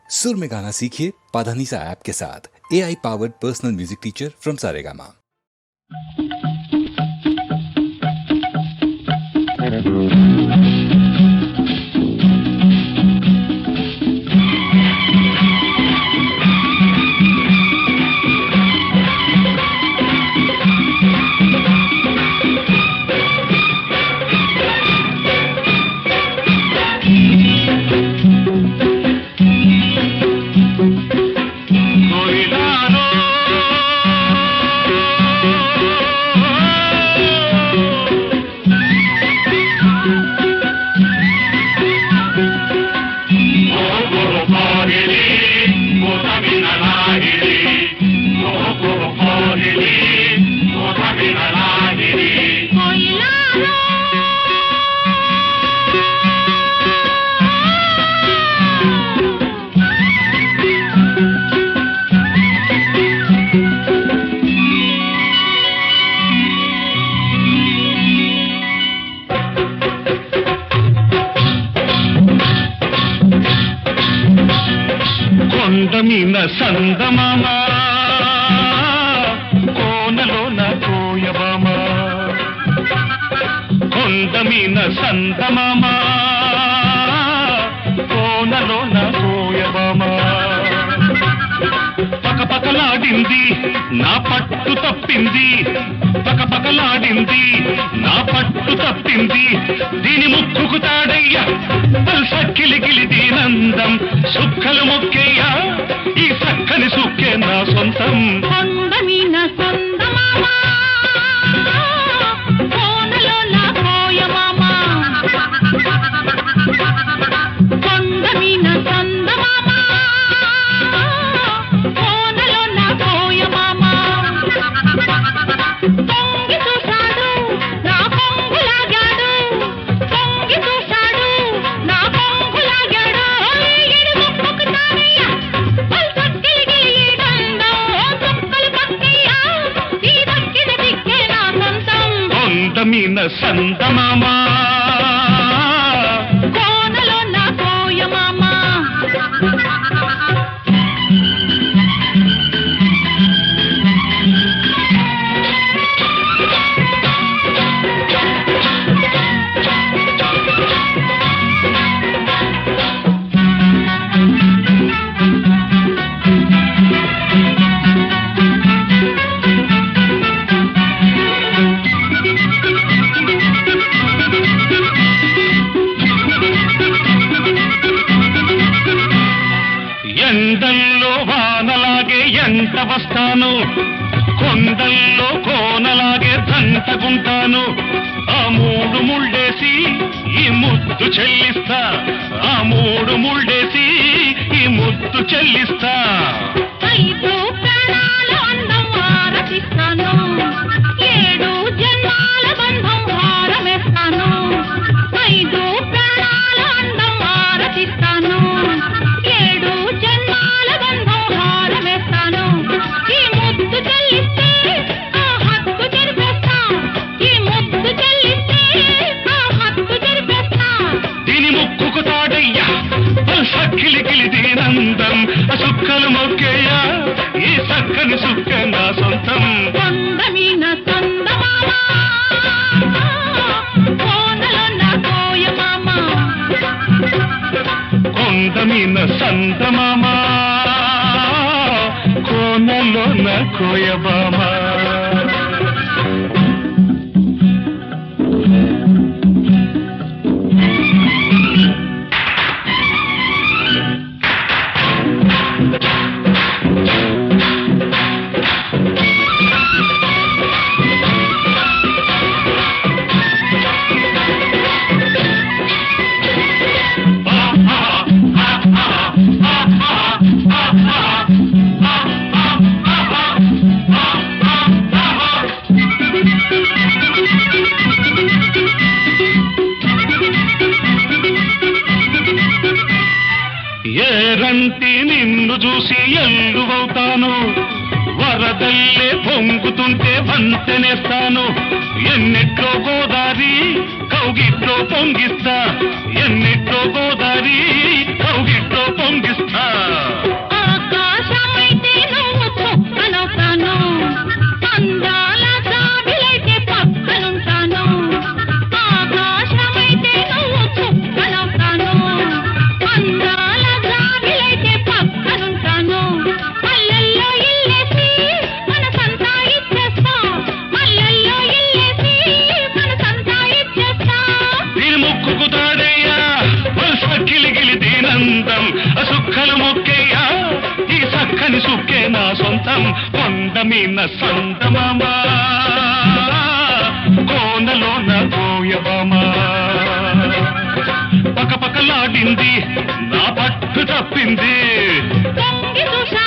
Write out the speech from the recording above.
सुर में गाना सीखिए पाधानीसा ऐप के साथ। AI powered personal music teacher from Saregama. కొండమీన సందమామ కోనలోన కోయబామ కొండమీన సందమామ కోనలోన కోయబామ పకపకలాడింది నా పట్టు తప్పింది పకపకలాడింది నా పట్టు తప్పింది దీని ముక్కుకు తాడయ్యా సక్కిలిగిలి దీనందం సుక్కలు మొక్కేయ్యా ఈ సక్కని సుక్కే నా సొంతం కొండమీన సందమామ కోనలోన కోయమామ కొండమీన సందమామ కోనలోన కోయమామ తొంగి చూశాడు నా కొంగులాగాడు తొంగి చూశాడు నా కొంగులాగాడు ఈడు ముక్కుకు తానయ్యా పల్సక్కిలిగిలి దండం సుక్కలు పక్కయ్యా ఈ దక్కిన దిక్కే నా సొంతం కొండమీన సందమామ కోనలోన కోయమామ ఎండల్లో వానలాగే ఎంట వస్తాను కొండల్లో కోనలాగే దంటకుంటాను ఆ మూడు ముళ్ళేసి ఈ ముద్దు చెల్లిస్తా ఆ మూడు ముళ్ళేసి ఈ ముద్దు చెల్లిస్తా ఐదు ప్రాణాల అందం ఆరతిస్తాను ఏడు జన్మాల బంధం హారమేస్తాను ఐదు ప్రాణాల అందం ఆరతిస్తాను ఏడు జన్మాల బంధం హారమేస్తాను ఈ ముద్దు చెల్లిస్తే ఆ హక్కు జరిపేస్తా ఈ ముద్దు చెల్లిస్తే ఆ హక్కు జరిపేస్తా దీని ముక్కుకు తాడయ్యా సక్కిలిగిలి దీనందం సుక్కలు మొక్కేయ్యా ఈ సక్కని సుక్క నా సొంతం కొండమీన సందమామ కోనలోన కోయమామ కొండమీన సందమామ కోనలోన కోయబామ ఏరంటి నిన్ను చూసి ఎల్లువవుతాను వరదల్లే పొంగుతుంటే వంతెనేస్తాను ఎన్నిట్లో గోదారి కౌగిట్లో పొంగిస్తా ఎన్నిట్లో గోదారి కౌగిట్లో పొంగిస్తా చుక్కలు మొక్కయ్యా ఈ చక్కని సుక్కే నా సొంతం కొండ మీన సందమామ కోనలోన కోయబామ పకపకలాడింది నా పట్టు తప్పింది తొంగి చూసా